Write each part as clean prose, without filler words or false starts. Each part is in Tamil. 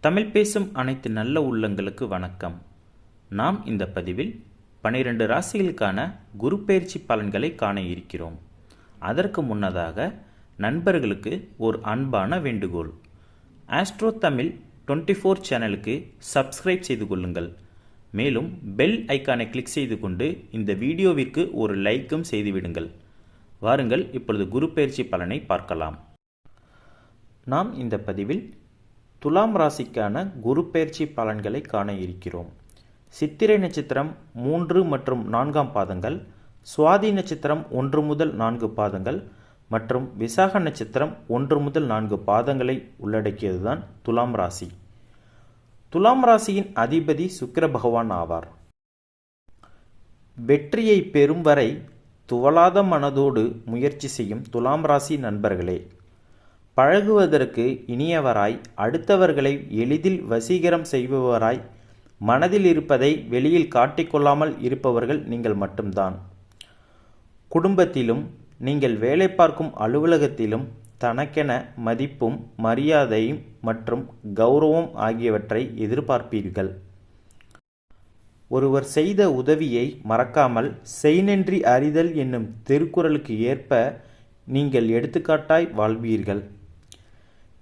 தமிழ் பேசும் அனைத்து நல்ல உள்ளங்களுக்கு வணக்கம். நாம் இந்த பதிவில் 12 ராசிகளுக்கான குரு பெயர்ச்சி பலன்களை காண இருக்கிறோம். அதற்கு முன்னதாக நண்பர்களுக்கு ஒரு அன்பான வேண்டுகோள். ஆஸ்ட்ரோ தமிழ் 24 சேனலுக்கு சப்ஸ்கிரைப் செய்து கொள்ளுங்கள். மேலும் பெல் ஐக்கானை கிளிக் செய்து கொண்டு இந்த வீடியோவிற்கு ஒரு லைக்கும் செய்துவிடுங்கள். வாருங்கள், இப்பொழுது குரு பெயர்ச்சி பலனை பார்க்கலாம். நாம் இந்த பதிவில் துலாம் ராசிக்கான குரு பெயர்ச்சி பலன்களை காண இருக்கிறோம். சித்திரை நட்சத்திரம் 3 மற்றும் 4ஆம் பாதங்கள், சுவாதி நட்சத்திரம் 1 முதல் 4 பாதங்கள் மற்றும் விசாக நட்சத்திரம் 1 முதல் 4 பாதங்களை உள்ளடக்கியதுதான் துலாம் ராசி. துலாம் ராசியின் அதிபதி சுக்கிர பகவான் ஆவார். வெற்றியை பெறும் வரை துவளாத மனதோடு முயற்சி செய்யும் துலாம் ராசி நண்பர்களே, பழகுவதற்கு இனியவராய், அடுத்தவர்களை எளிதில் வசீகரம் செய்பவராய், மனதில் இருப்பதை வெளியில் காட்டிக்கொள்ளாமல் இருப்பவர்கள் நீங்கள் மட்டும்தான். குடும்பத்திலும் நீங்கள் வேலை பார்க்கும் அலுவலகத்திலும் தனக்கென மதிப்பும் மரியாதையும் மற்றும் கௌரவம் ஆகியவற்றை எதிர்பார்ப்பீர்கள். ஒருவர் செய்த உதவியை மறக்காமல் செய்நன்றி அறிதல் என்னும் திருக்குறளுக்கு ஏற்ப நீங்கள் எடுத்துக்காட்டாய் வாழ்வீர்கள்.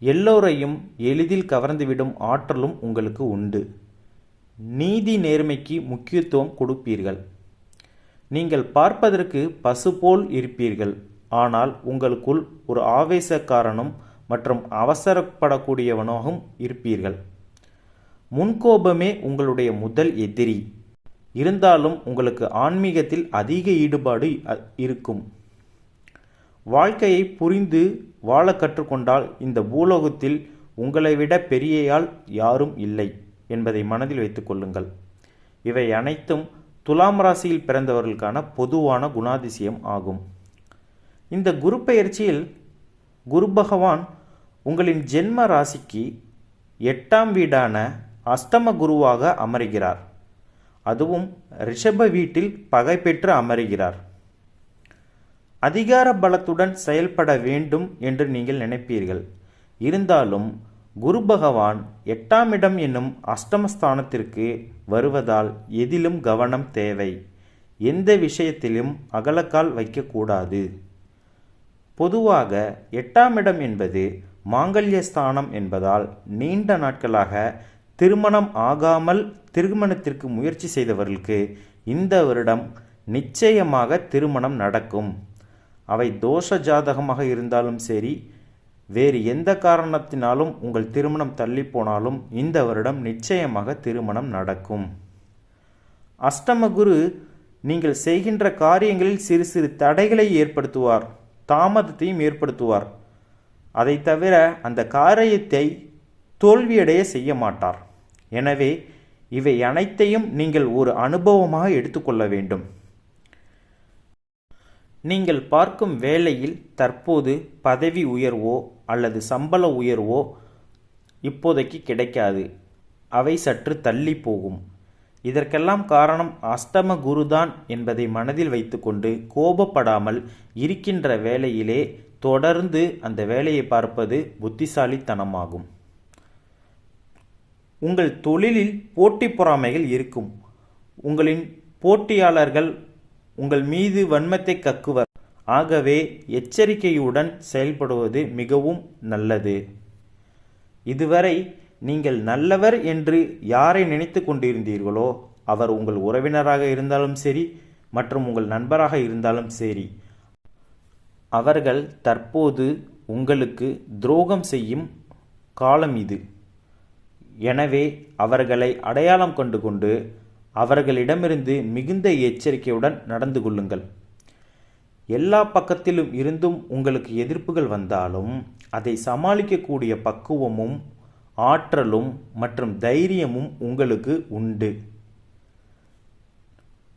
எல்லோரையும் எளிதில் கவர்ந்துவிடும் ஆற்றலும் உங்களுக்கு உண்டு. நீதி நேர்மைக்கு முக்கியத்துவம் கொடுப்பீர்கள். நீங்கள் பார்ப்பதற்கு பசு போல் இருப்பீர்கள். ஆனால் உங்களுக்குள் ஒரு ஆவேசக்காரனும் மற்றும் அவசரப்படக்கூடியவனாகவும் இருப்பீர்கள். முன்கோபமே உங்களுடைய முதல் எதிரி. இருந்தாலும் உங்களுக்கு ஆன்மீகத்தில் அதிக ஈடுபாடு இருக்கும். வாழ்க்கையை புரிந்து வாழ கற்றுக்கொண்டால் இந்த பூலோகத்தில் உங்களை விட பெரியயாள் யாரும் இல்லை என்பதை மனதில் வைத்துக் கொள்ளுங்கள். இவை அனைத்தும் துலாம் ராசியில் பிறந்தவர்களுக்கான பொதுவான குணாதிசயம் ஆகும். இந்த குரு பெயர்ச்சியில் குரு பகவான் உங்களின் ஜென்ம ராசிக்கு 8ஆம் வீடான அஷ்டம குருவாக அமர்கிறார். அதுவும் ரிஷப வீட்டில் பகை பெற்று அமர்கிறார். அதிகார பலத்துடன் செயல்பட வேண்டும் என்று நீங்கள் நினைப்பீர்கள். இருந்தாலும் குரு பகவான் 8ஆம் இடம் என்னும் அஷ்டமஸ்தானத்திற்கு வருவதால் எதிலும் கவனம் தேவை. எந்த விஷயத்திலும் அகலக்கால் வைக்கக்கூடாது. பொதுவாக 8ஆம் இடம் என்பது மாங்கல்ய ஸ்தானம் என்பதால் நீண்ட நாட்களாக திருமணம் ஆகாமல் திருமணத்திற்கு முயற்சி செய்தவர்களுக்கு இந்த வருடம் நிச்சயமாக திருமணம் நடக்கும். அவை தோஷ ஜாதகமாக இருந்தாலும் சரி, வேறு எந்த காரணத்தினாலும் உங்கள் திருமணம் தள்ளி போனாலும் இந்த வருடம் நிச்சயமாக திருமணம் நடக்கும். அஷ்டம குரு நீங்கள் செய்கின்ற காரியங்களில் சிறு சிறு தடைகளை ஏற்படுத்துவார், தாமதத்தையும் ஏற்படுத்துவார். அதை தவிர அந்த காரியத்தை தோல்வியடைய செய்ய மாட்டார். எனவே இவை அனைத்தையும் நீங்கள் ஒரு அனுபவமாக எடுத்துக்கொள்ள வேண்டும். நீங்கள் பார்க்கும் வேலையில் தற்போது பதவி உயர்வோ அல்லது சம்பள உயர்வோ இப்போதைக்கு கிடைக்காது. அவை சற்று தள்ளி போகும். இதற்கெல்லாம் காரணம் அஷ்டம குருதான் என்பதை மனதில் வைத்துக்கொண்டு கோபப்படாமல் இருக்கின்ற வேலையிலே தொடர்ந்து அந்த வேலையை பார்ப்பது புத்திசாலித்தனமாகும். உங்கள் தொழிலில் போட்டி பொறாமைகள் இருக்கும். உங்களின் போட்டியாளர்கள் உங்கள் மீது வன்மத்தை கக்குவர். ஆகவே எச்சரிக்கையுடன் செயல்படுவது மிகவும் நல்லது. இதுவரை நீங்கள் நல்லவர் என்று யாரை நினைத்து கொண்டிருந்தீர்களோ அவர் உங்கள் உறவினராக இருந்தாலும் சரி மற்றும் உங்கள் நண்பராக இருந்தாலும் சரி, அவர்கள் தற்போது உங்களுக்கு துரோகம் செய்யும் காலம் இது. எனவே அவர்களை அடையாளம் கொண்டு அவர்களிடமிருந்து மிகுந்த எச்சரிக்கையுடன் நடந்து கொள்ளுங்கள். எல்லா பக்கத்திலும் இருந்தும் உங்களுக்கு எதிர்ப்புகள் வந்தாலும் அதை சமாளிக்கக்கூடிய பக்குவமும் ஆற்றலும் மற்றும் தைரியமும் உங்களுக்கு உண்டு.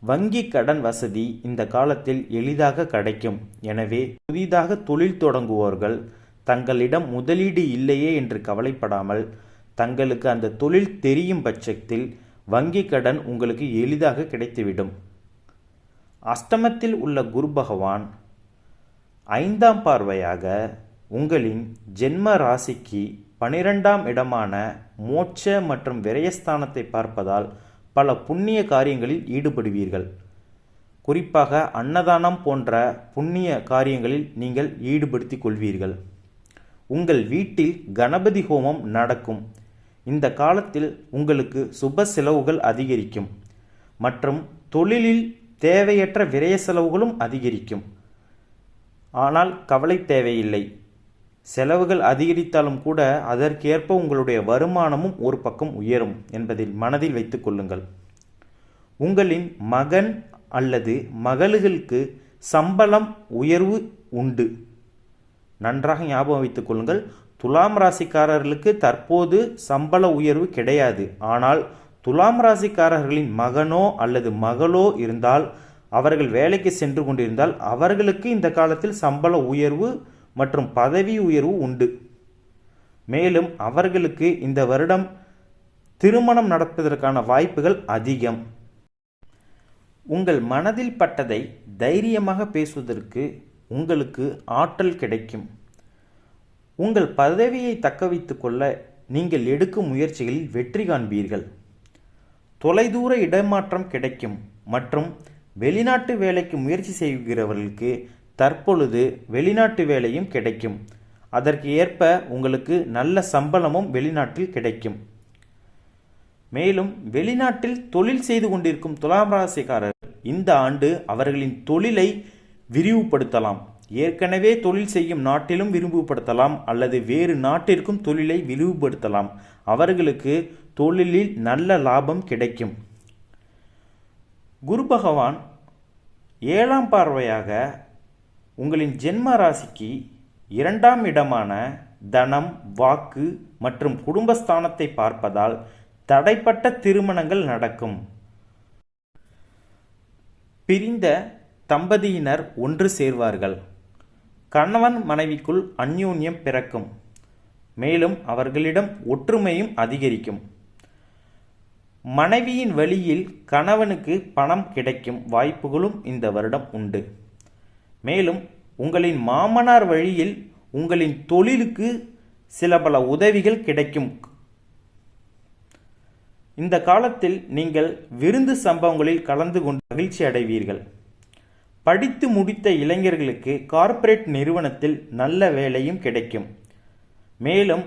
வங்கி கடன் வசதி இந்த காலத்தில் எளிதாக கிடைக்கும். எனவே புதிதாக தொழில் தொடங்குவோர்கள் தங்களிடம் முதலீடு இல்லையே என்று கவலைப்படாமல் தங்களுக்கு அந்த தொழில் தெரியும் பட்சத்தில் வங்கி கடன் உங்களுக்கு எளிதாக கிடைத்துவிடும். அஷ்டமத்தில் உள்ள குரு பகவான் 5ஆம் பார்வையாக உங்களின் ஜென்ம ராசிக்கு 12ஆம் இடமான மோட்ச மற்றும் விரயஸ்தானத்தை பார்ப்பதால் பல புண்ணிய காரியங்களில் ஈடுபடுவீர்கள். குறிப்பாக அன்னதானம் போன்ற புண்ணிய காரியங்களில் நீங்கள் ஈடுபடுத்திக் கொள்வீர்கள். உங்கள் வீட்டில் கணபதி ஹோமம் நடக்கும். இந்த காலத்தில் உங்களுக்கு சுப செலவுகள் அதிகரிக்கும் மற்றும் தொழிலில் தேவையற்ற விரய செலவுகளும் அதிகரிக்கும். ஆனால் கவலை தேவையில்லை. செலவுகள் அதிகரித்தாலும் கூட அதற்கேற்ப உங்களுடைய வருமானமும் ஒரு பக்கம் உயரும் என்பதில் மனதில் வைத்துக் கொள்ளுங்கள். உங்களின் மகன் அல்லது மகளுக்கு சம்பளம் உயர்வு உண்டு. நன்றாக ஞாபகம் வைத்துக் கொள்ளுங்கள். துலாம் ராசிக்காரர்களுக்கு தற்போது சம்பள உயர்வு கிடையாது. ஆனால் துலாம் ராசிக்காரர்களின் மகனோ அல்லது மகளோ இருந்தால், அவர்கள் வேலைக்கு சென்று கொண்டிருந்தால் அவர்களுக்கு இந்த காலத்தில் சம்பள உயர்வு மற்றும் பதவி உயர்வு உண்டு. மேலும் அவர்களுக்கு இந்த வருடம் திருமணம் நடப்பதற்கான வாய்ப்புகள் அதிகம். உங்கள் மனதில் பட்டதை தைரியமாக பேசுவதற்கு உங்களுக்கு ஆற்றல் கிடைக்கும். உங்கள் பதவியை தக்க வைத்துக் கொள்ள நீங்கள் எடுக்கும் முயற்சிகளில் வெற்றி காண்பீர்கள். தொலைதூர இடமாற்றம் கிடைக்கும் மற்றும் வெளிநாட்டு வேலைக்கு முயற்சி செய்கிறவர்களுக்கு தற்பொழுது வெளிநாட்டு வேலையும் கிடைக்கும். அதற்கு ஏற்ப உங்களுக்கு நல்ல சம்பளமும் வெளிநாட்டில் கிடைக்கும். மேலும் வெளிநாட்டில் தொழில் செய்து கொண்டிருக்கும் துலாம் ராசிக்காரர்கள் இந்த ஆண்டு அவர்களின் தொழிலை விரிவுபடுத்தலாம். ஏற்கனவே தொழில் செய்யும் நாட்டிலும் விரிவுபடுத்தலாம் அல்லது வேறு நாட்டிற்கும் தொழிலை விரிவுபடுத்தலாம். அவர்களுக்கு தொழிலில் நல்ல லாபம் கிடைக்கும். குரு பகவான் 7ஆம் பார்வையாக உங்களின் ஜென்ம ராசிக்கு 2ஆம் இடமான தனம், வாக்கு மற்றும் குடும்பஸ்தானத்தை பார்ப்பதால் தடைப்பட்ட திருமணங்கள் நடக்கும். பிரிந்த தம்பதியினர் ஒன்று சேர்வார்கள். கணவன் மனைவிக்குள் அந்யோன்யம் பிறக்கும். மேலும் அவர்களிடம் ஒற்றுமையும் அதிகரிக்கும். மனைவியின் வழியில் கணவனுக்கு பணம் கிடைக்கும் வாய்ப்புகளும் இந்த வருடம் உண்டு. மேலும் உங்களின் மாமனார் வழியில் உங்களின் தொழிலுக்கு சில பல உதவிகள் கிடைக்கும். இந்த காலத்தில் நீங்கள் விருந்து சம்பவங்களில் கலந்து கொண்டு மகிழ்ச்சி அடைவீர்கள். படித்து முடித்த இளைஞர்களுக்கு கார்ப்பரேட் நிறுவனத்தில் நல்ல வேலையும் கிடைக்கும். மேலும்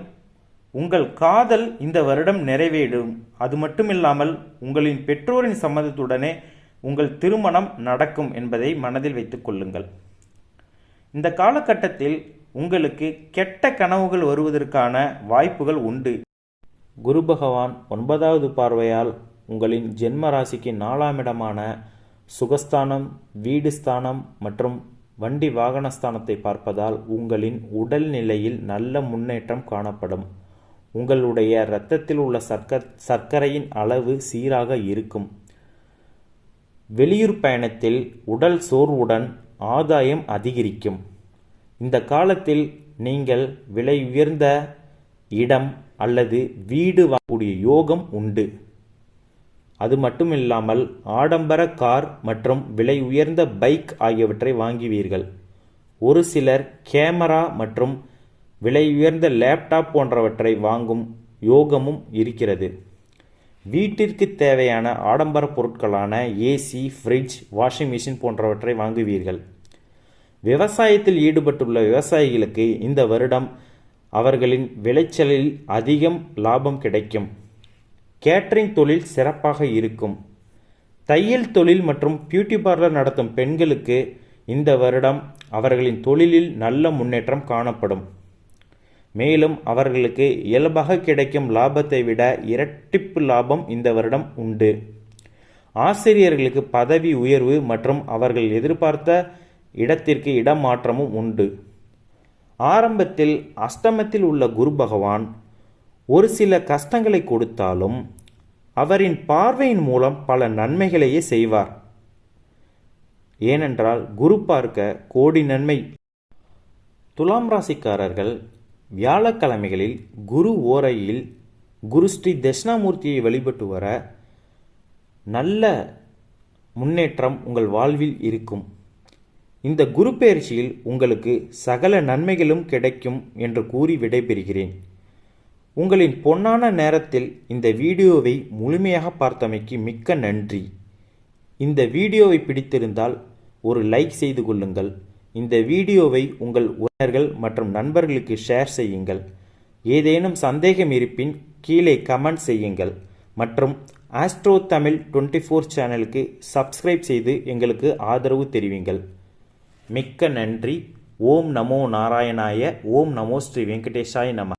உங்கள் காதல் இந்த வருடம் நிறைவேறும். அது மட்டுமில்லாமல் உங்களின் பெற்றோரின் சம்மதத்துடனே உங்கள் திருமணம் நடக்கும் என்பதை மனதில் வைத்துக் கொள்ளுங்கள். இந்த காலகட்டத்தில் உங்களுக்கு கெட்ட கனவுகள் வருவதற்கான வாய்ப்புகள் உண்டு. குரு பகவான் 9வது பார்வையால் உங்களின் ஜென்ம ராசிக்கு 4ஆம் இடமான சுகஸ்தானம், வீடு ஸ்தானம் மற்றும் வண்டி வாகனஸ்தானத்தை பார்ப்பதால் உங்களின் உடல் நிலையில் நல்ல முன்னேற்றம் காணப்படும். உங்களுடைய இரத்தத்தில் உள்ள சர்க்கரையின் அளவு சீராக இருக்கும். வெளியூர் பயணத்தில் உடல் சோர்வுடன் ஆதாயம் அதிகரிக்கும். இந்த காலத்தில் நீங்கள் விலை உயர்ந்த இடம் அல்லது வீடு வாங்கக்கூடிய யோகம் உண்டு. அது மட்டுமில்லாமல் ஆடம்பர கார் மற்றும் விலை உயர்ந்த பைக் ஆகியவற்றை வாங்குவீர்கள். ஒரு சிலர் கேமரா மற்றும் விலை உயர்ந்த லேப்டாப் போன்றவற்றை வாங்கும் யோகமும் இருக்கிறது. வீட்டிற்கு தேவையான ஆடம்பர பொருட்களான ஏசி, ஃப்ரிட்ஜ், வாஷிங் மிஷின் போன்றவற்றை வாங்குவீர்கள். விவசாயத்தில் ஈடுபட்டுள்ள விவசாயிகளுக்கு இந்த வருடம் அவர்களின் விளைச்சலில் அதிகம் லாபம் கிடைக்கும். கேட்டரிங் தொழில் சிறப்பாக இருக்கும். தையல் தொழில் மற்றும் பியூட்டி பார்லர் நடத்தும் பெண்களுக்கு இந்த வருடம் அவர்களின் தொழிலில் நல்ல முன்னேற்றம் காணப்படும். மேலும் அவர்களுக்கு இயல்பாக கிடைக்கும் லாபத்தை விட இரட்டிப்பு லாபம் இந்த வருடம் உண்டு. ஆசிரியர்களுக்கு பதவி உயர்வு மற்றும் அவர்கள் எதிர்பார்த்த இடத்திற்கு இடமாற்றமும் உண்டு. ஆரம்பத்தில் அஷ்டமத்தில் உள்ள குரு பகவான் ஒரு சில கஷ்டங்களை கொடுத்தாலும் அவரின் பார்வையின் மூலம் பல நன்மைகளையே செய்வார். ஏனென்றால் குரு பார்க்க கோடி நன்மை. துலாம் ராசிக்காரர்கள் வியாழக்கிழமைகளில் குரு ஓரையில் குரு ஸ்ரீ தட்சிணாமூர்த்தியை வழிபட்டு வர நல்ல முன்னேற்றம் உங்கள் வாழ்வில் இருக்கும். இந்த குரு பெயர்ச்சியில் உங்களுக்கு சகல நன்மைகளும் கிடைக்கும் என்று கூறி விடைபெறுகிறேன். உங்களின் பொன்னான நேரத்தில் இந்த வீடியோவை முழுமையாக பார்த்தமைக்கு மிக்க நன்றி. இந்த வீடியோவை பிடித்திருந்தால் ஒரு லைக் செய்து கொள்ளுங்கள். இந்த வீடியோவை உங்கள் உறவினர்கள் மற்றும் நண்பர்களுக்கு ஷேர் செய்யுங்கள். ஏதேனும் சந்தேகம் இருப்பின் கீழே கமெண்ட் செய்யுங்கள். மற்றும் ஆஸ்ட்ரோ தமிழ் 24 சேனலுக்கு சப்ஸ்கிரைப் செய்து எங்களுக்கு ஆதரவு தெரிவிங்கள். மிக்க நன்றி. ஓம் நமோ நாராயணாய. ஓம் நமோ ஸ்ரீ வெங்கடேஷாய நம.